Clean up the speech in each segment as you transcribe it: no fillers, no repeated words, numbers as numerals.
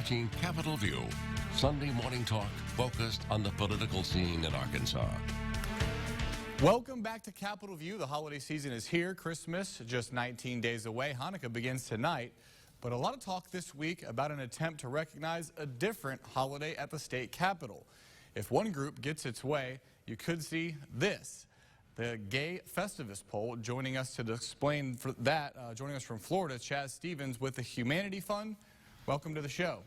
watching Capitol View, Sunday morning talk focused on the political scene in Arkansas. Welcome back to Capitol View. The holiday season is here. Christmas just 19 days away. Hanukkah begins tonight. But a lot of talk this week about an attempt to recognize a different holiday at the state capitol. If one group gets its way, you could see this. The Gay Festivus Pole. Joining us to explain that, joining us from Florida, Chaz Stevens with the Humanity Fund. Welcome to the show.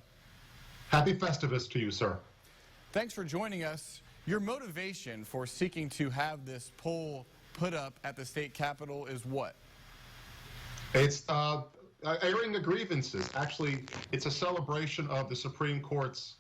Happy Festivus to you, sir. Thanks for joining us. Your motivation for seeking to have this pole put up at the state capitol is what? It's airing the grievances. Actually, it's a celebration of the Supreme Court's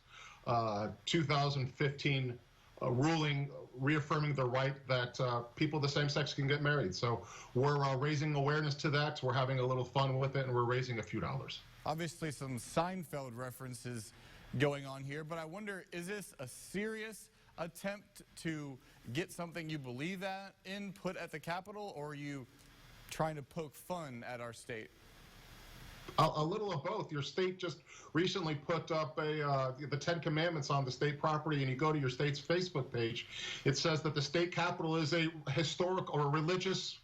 2015 ruling reaffirming the right that people of the same sex can get married. So we're raising awareness to that. We're having a little fun with it, and we're raising a few dollars. Obviously, some Seinfeld references going on here, but I wonder, is this a serious attempt to get something you believe in put at the Capitol, or are you trying to poke fun at our state? A little of both. Your state just recently put up the 10 Commandments on the state property, and you go to your state's Facebook page. It says that the state capitol is a historic or a religious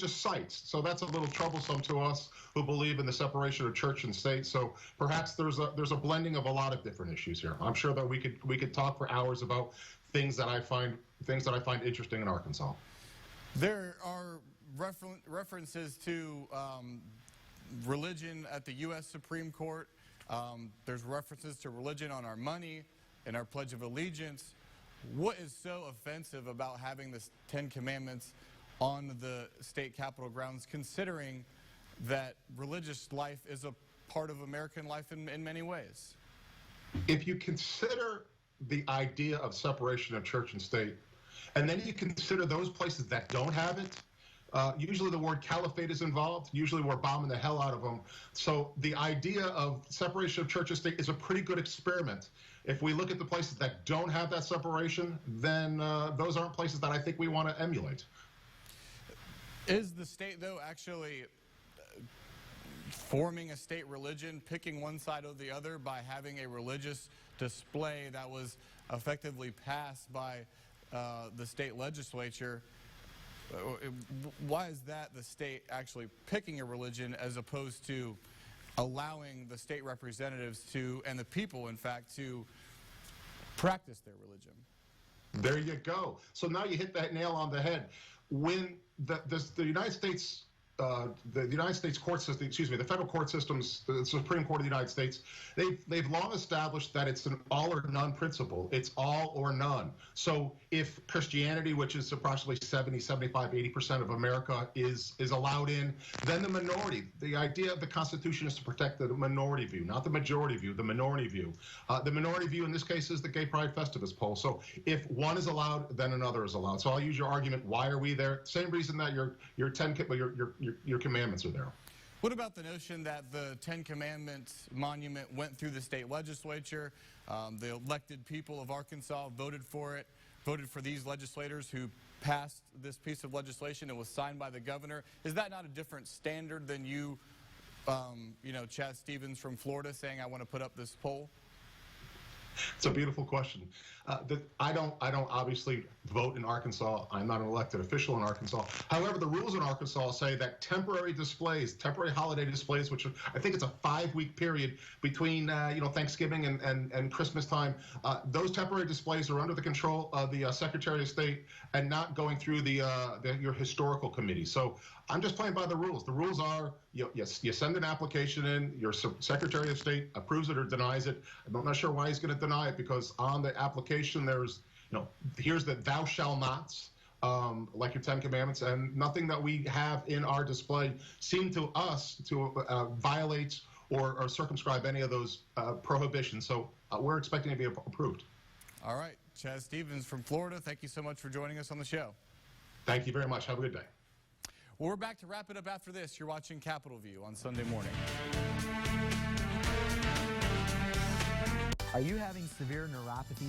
site. So that's a little troublesome to us who believe in the separation of church and state. So perhaps there's a blending of a lot of different issues here. I'm sure that we could talk for hours about things that I find interesting in Arkansas. There are references to religion at the U.S. Supreme Court. There's references to religion on our money and our Pledge of Allegiance. What is so offensive about having the 10 Commandments on the state capitol grounds, considering that religious life is a part of American life in many ways? If you consider the idea of separation of church and state, and then you consider those places that don't have it, usually the word caliphate is involved. Usually we're bombing the hell out of them. So the idea of separation of church and state is a pretty good experiment. If we look at the places that don't have that separation, then those aren't places that I think we want to emulate. Is the state, though, actually forming a state religion, picking one side or the other by having a religious display that was effectively passed by the state legislature? Why is that the state actually picking a religion as opposed to allowing the state representatives to, and the people, in fact, to practice their religion? There you go. So now you hit that nail on the head. When the United States, the United States court system, the federal court systems, the Supreme Court of the United States, they've long established that it's an all or none principle. It's all or none. So if Christianity, which is approximately 70, 75, 80% of America, is allowed in, then the minority. The idea of the Constitution is to protect the minority view, not the majority view, the minority view. The minority view in this case is the Gay Pride Festivus Pole. So if one is allowed, then another is allowed. So I'll use your argument. Why are we there? Same reason that your commandments are there. What about the notion that the 10 Commandments monument went through the state legislature? The elected people of Arkansas voted for it, voted for these legislators who passed this piece of legislation. It was signed by the governor. Is that not a different standard than you know, Chaz Stevens from Florida saying, I want to put up this pole? It's a beautiful question. I don't obviously vote in Arkansas. I'm not an elected official in Arkansas. However, the rules in Arkansas say that temporary displays, temporary holiday displays, which I think it's a 5-week period between Thanksgiving and Christmas time, those temporary displays are under the control of the Secretary of State and not going through your historical committee. So I'm just playing by the rules. The rules are you send an application in, your Secretary of State approves it or denies it. I'm not sure why he's going to deny it, because on the application there's, here's the thou shall nots, like your 10 Commandments, and nothing that we have in our display seem to us to violate or circumscribe any of those prohibitions. So we're expecting to be approved. All right. Chaz Stevens from Florida, thank you so much for joining us on the show. Thank you very much. Have a good day. Well, we're back to wrap it up after this. You're watching Capitol View on Sunday morning. Are you having severe neuropathy?